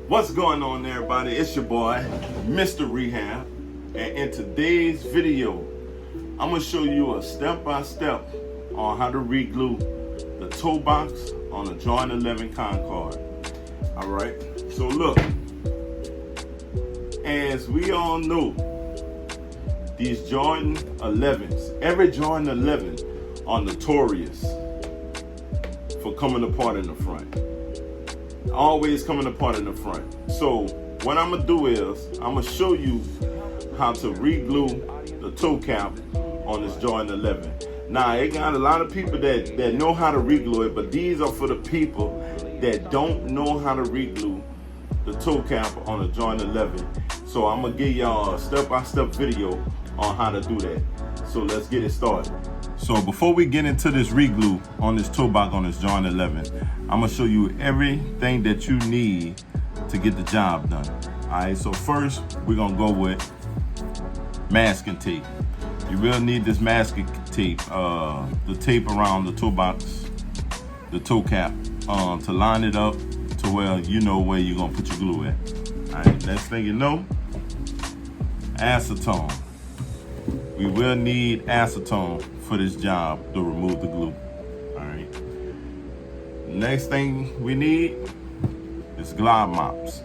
What's going on, everybody? It's your boy, Mr. Rehab, and in today's video, I'm gonna show you a step-by-step on how to re-glue the toe box on a Jordan 11 Concord. All right, so look, as we all know, these Jordan 11s, every Jordan 11 are notorious for coming apart in the front. Always coming apart in the front. So what I'm gonna do is I'm gonna show you how to re-glue the toe cap on this Jordan 11. Now it got a lot of people that know how to re-glue it, but these are for the people that don't know how to re-glue the toe cap on a Jordan 11. So I'm gonna give y'all a step-by-step video on how to do that. So let's get it started. So before we get into this re-glue on this toe box on this Jordan 11, I'm gonna show you everything that you need to get the job done. All right, so first we're gonna go with masking tape. You will need this masking tape, the tape around the toe box, the toe cap, to line it up to where you know where you're gonna put your glue at. All right, next thing you know, acetone. We will need acetone for this job to remove the glue. All right. Next thing we need is glide mops.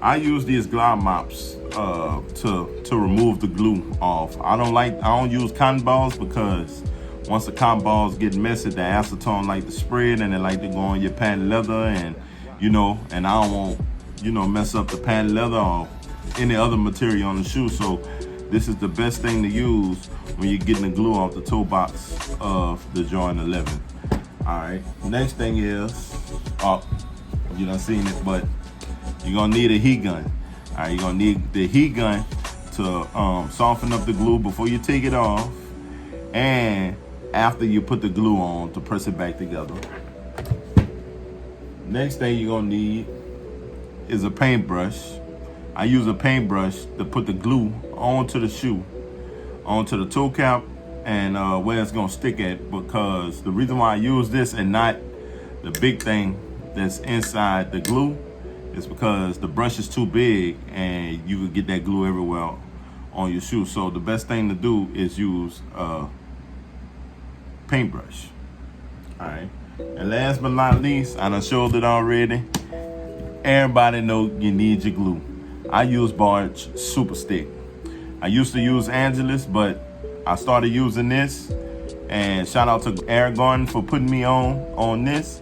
I use these glide mops to remove the glue off. I don't use cotton balls because once the cotton balls get messy, the acetone like to spread and it like to go on your patent leather, and and I don't want mess up the patent leather or any other material on the shoe. So this is the best thing to use when you're getting the glue off the toe box of the Jordan 11. All right, next thing is, you done seen it, but you're gonna need a heat gun. All right, you're gonna need the heat gun to soften up the glue before you take it off, and after you put the glue on to press it back together. Next thing you're gonna need is a paintbrush. I use a paintbrush to put the glue onto the shoe, onto the toe cap, and where it's gonna stick at, because the reason why I use this and not the big thing that's inside the glue is because the brush is too big and you could get that glue everywhere on your shoe. So the best thing to do is use a paintbrush. All right, and last but not least, I done showed it already, everybody know you need your glue. I use Barge Super Stick. I used to use Angelus, but I started using this, and shout out to Aragon for putting me on this,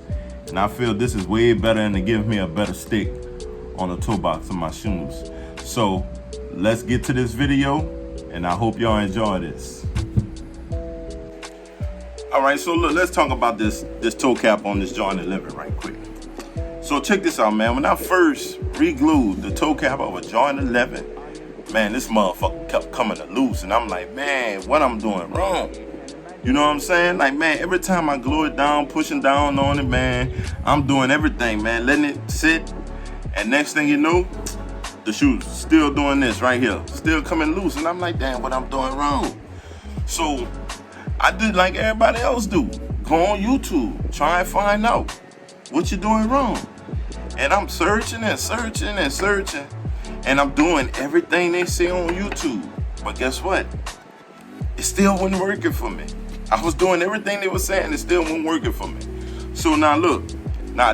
and I feel this is way better and it gives me a better stick on the toe box of my shoes. So let's get to this video, and I hope y'all enjoy this. All right, so look, let's talk about this toe cap on this Jordan 11 right quick. So check this out, man. When I first re-glued the toe cap of a Jordan 11, man, this motherfucker kept coming loose, and I'm like, man, what I'm doing wrong? You know what I'm saying? Like, man, every time I glue it down, pushing down on it, man, I'm doing everything, man, letting it sit, and next thing you know, the shoe's still doing this right here, still coming loose, and I'm like, damn, what I'm doing wrong? So I did like everybody else do. Go on YouTube, try and find out what you're doing wrong. And I'm searching and searching and searching, and I'm doing everything they say on YouTube. But guess what? It still wasn't working for me. I was doing everything they were saying, it still wasn't working for me. So now look,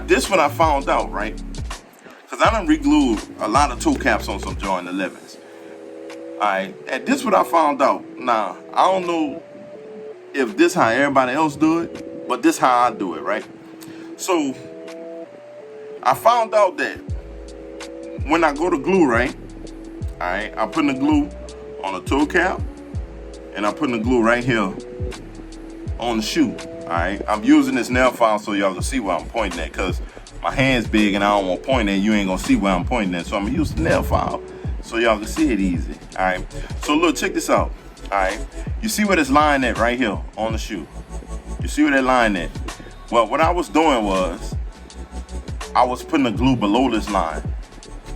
this what I found out, right? Because I done re-glued a lot of toe caps on some Jordan 11s. All right, and this what I found out. Now, I don't know if this how everybody else do it, but this how I do it, right? So I found out that when I go to glue, right? All right, I'm putting the glue on the toe cap, and I'm putting the glue right here on the shoe. All right, I'm using this nail file so y'all can see where I'm pointing at, because my hand's big and I don't want to point at. You ain't gonna see where I'm pointing at, so I'm gonna use the nail file so y'all can see it easy. All right, so look, check this out. All right, you see where this line at right here on the shoe? You see where that line at? Well, what I was doing was I was putting the glue below this line,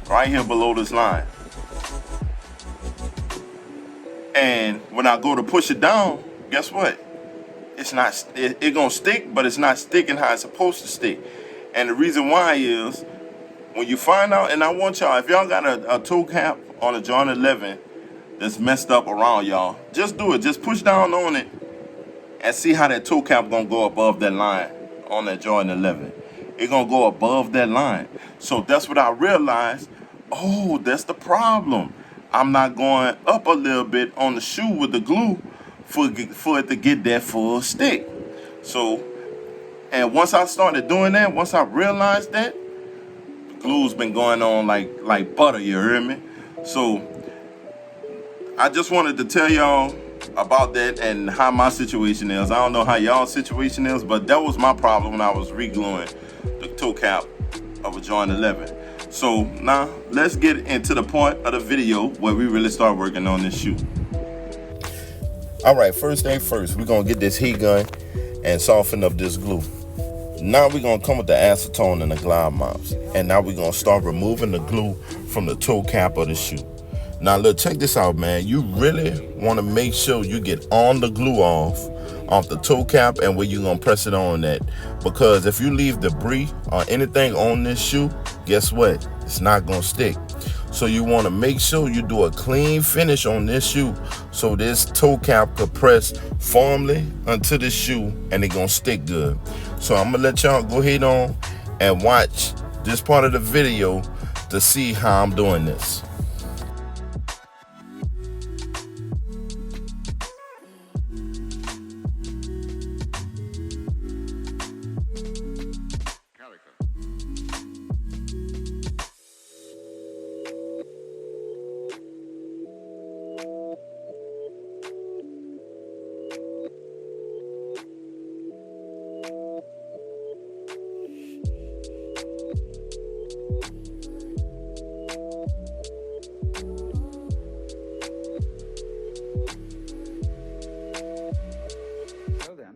right here below this line. And when I go to push it down, guess what? It's not, it gonna stick, but it's not sticking how it's supposed to stick. And the reason why is when you find out, and I want y'all, if y'all got a toe cap on a Jordan 11 that's messed up around y'all, just do it. Just push down on it and see how that toe cap gonna go above that line on that Jordan 11. It gonna go above that line. So that's what I realized. Oh, that's the problem. I'm not going up a little bit on the shoe with the glue for it to get that full stick. So, and once I started doing that, once I realized that, the glue's been going on like butter, you hear me? So I just wanted to tell y'all about that and how my situation is. I don't know how y'all's situation is, but that was my problem when I was re-gluing the toe cap of a Jordan 11. So now let's get into the point of the video where we really start working on this shoe. All right, first thing first, we're gonna get this heat gun and soften up this glue. Now we're gonna come with the acetone and the glide mops, and now we're gonna start removing the glue from the toe cap of the shoe. Now look, check this out, man. You really want to make sure you get on the glue off the toe cap and where you're gonna press it on at, because if you leave debris or anything on this shoe, guess what? It's not gonna stick. So you want to make sure you do a clean finish on this shoe so this toe cap could press firmly onto the shoe and it's gonna stick good. So I'm gonna let y'all go ahead on and watch this part of the video to see how I'm doing this.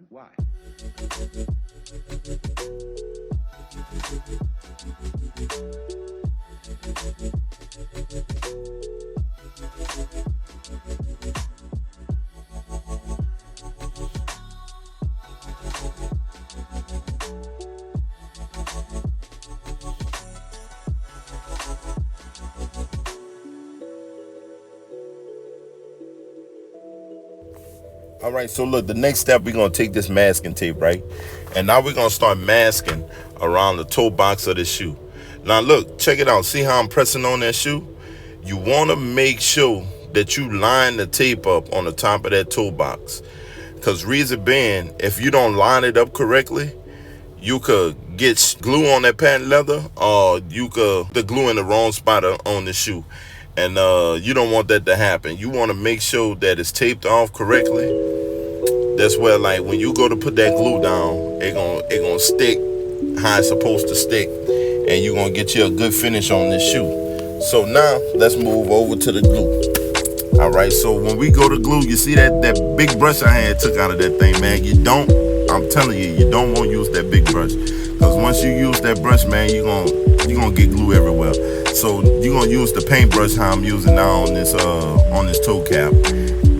Why? All right, so look, the next step, we're gonna take this masking tape, right? And now we're gonna start masking around the toe box of the shoe. Now look, check it out. See how I'm pressing on that shoe? You wanna make sure that you line the tape up on the top of that toe box. Because reason being, if you don't line it up correctly, you could get glue on that patent leather, or you could the glue in the wrong spot on the shoe. And you don't want that to happen. You want to make sure that it's taped off correctly. That's where, like, when you go to put that glue down, it gonna stick how it's supposed to stick, and you're gonna get you a good finish on this shoe. So now let's move over to the glue. All right, so when we go to glue, you see that big brush I had took out of that thing, man. I'm telling you, you don't want to use that big brush, because once you use that brush, man, you're gonna get glue everywhere. So you're gonna use the paintbrush how I'm using now on this toe cap,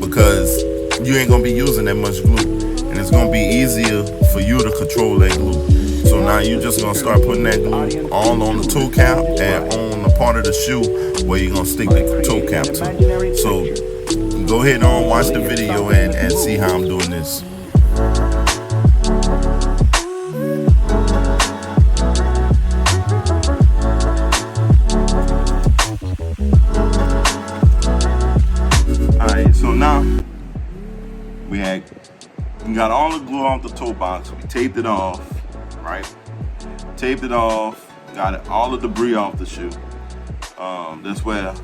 because you ain't gonna be using that much glue, and it's gonna be easier for you to control that glue. So now you're just gonna start putting that glue all on the toe cap and on the part of the shoe where you're gonna stick the toe cap to. So go ahead and watch the video and see how I'm doing this. So now we got all the glue off the toe box. We taped it off, right? Taped it off. Got all the debris off the shoe. That's where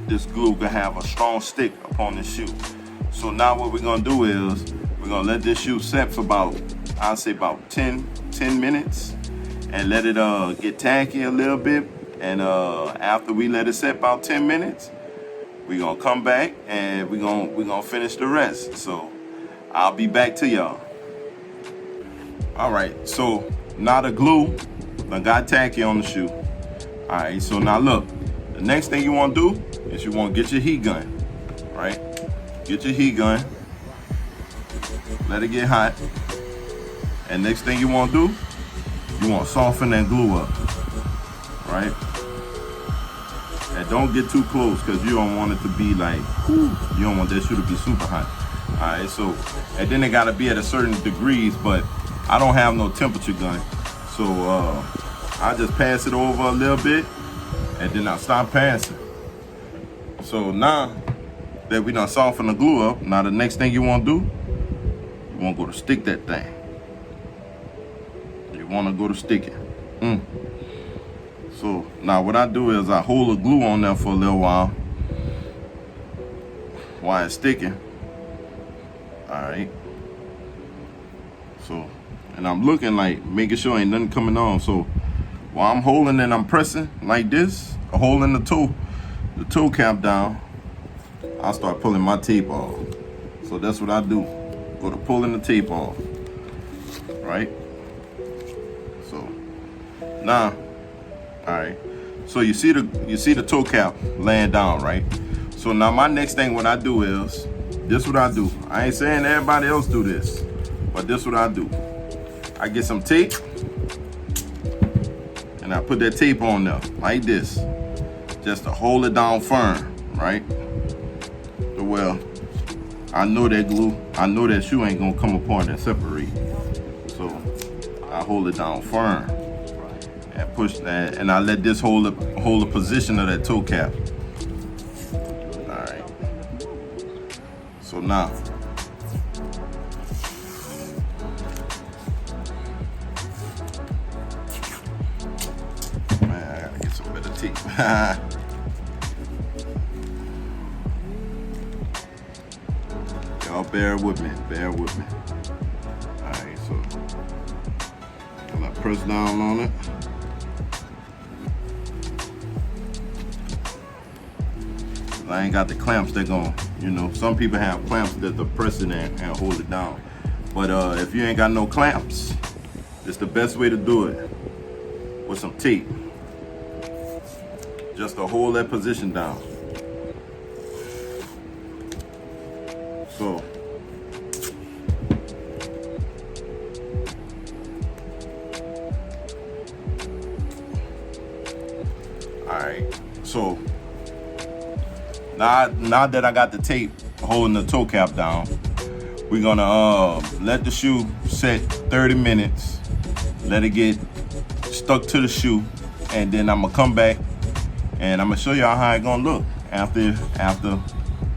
this glue can have a strong stick upon the shoe. So now what we're gonna do is we're gonna let this shoe set for I'd say about 10 minutes, and let it get tacky a little bit. And after we let it set about 10 minutes, we're gonna come back and we're gonna finish the rest. So I'll be back to y'all. All right, so now the glue done got tacky on the shoe. All right, so now look, the next thing you wanna do is you wanna get your heat gun, right? Get your heat gun, let it get hot. And next thing you wanna do, you wanna soften that glue up, right? right? And don't get too close because you don't want it to be like, whew, you don't want that shoe to be super hot. All right, so, and then it gotta be at a certain degrees, but I don't have no temperature gun. So I just pass it over a little bit and then I stop passing. So now that we done soften the glue up, now the next thing you wanna do, you wanna go to stick that thing. You wanna go to stick it. So now what I do is I hold the glue on there for a little while it's sticking. All right. So, and I'm looking like making sure ain't nothing coming on. So while I'm holding and I'm pressing like this, holding the toe cap down, I start pulling my tape off. So that's what I do. Go to pulling the tape off. Right? So now, all right. So you see the toe cap laying down, right? So now my next thing what I do is, this what I do. I ain't saying everybody else do this, but this what I do. I get some tape and I put that tape on there like this, just to hold it down firm, right? So well, I know that glue, I know that shoe ain't gonna come apart and separate. So I hold it down firm and push that, and I let this hold the position of that toe cap. All right. So now, man, I gotta get some better tape. Y'all bear with me. All right, so I'm gonna press down on it. I ain't got the clamps that gon', some people have clamps that they're pressing and hold it down. But if you ain't got no clamps, it's the best way to do it with some tape. Just to hold that position down. So, all right, so now that I got the tape holding the toe cap down, we're gonna let the shoe set 30 minutes, let it get stuck to the shoe, and then I'm gonna come back and I'm gonna show y'all how it's gonna look after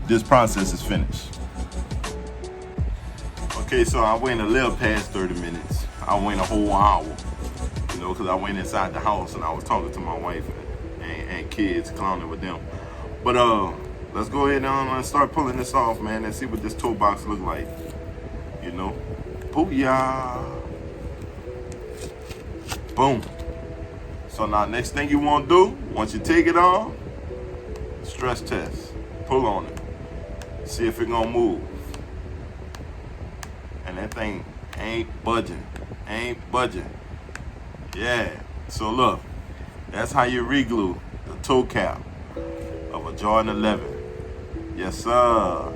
this process is finished. Okay, so I went a little past 30 minutes. I went a whole hour, because I went inside the house and I was talking to my wife and kids, clowning with them. But let's go ahead and start pulling this off, man, and see what this toe box look like. Booyah. Boom. So now next thing you want to do, once you take it off, stress test. Pull on it. See if it's gonna move. And that thing ain't budging. Yeah. So look, that's how you reglue the toe cap of a Jordan 11. Yes, sir.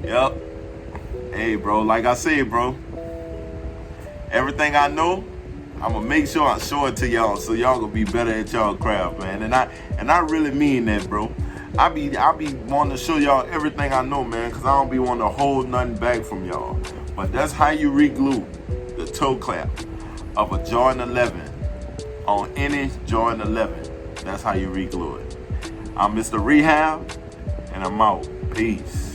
Yep. Hey, bro, like I said, bro, everything I know, I'm gonna make sure I show it to y'all so y'all gonna be better at y'all craft, man. And I really mean that, bro. I be wanting to show y'all everything I know, man, because I don't be wanting to hold nothing back from y'all. But that's how you reglue the toe cap of a Jordan 11 on any Jordan 11. That's how you reglue it. I'm Mr. Rehab, and I'm out. Peace.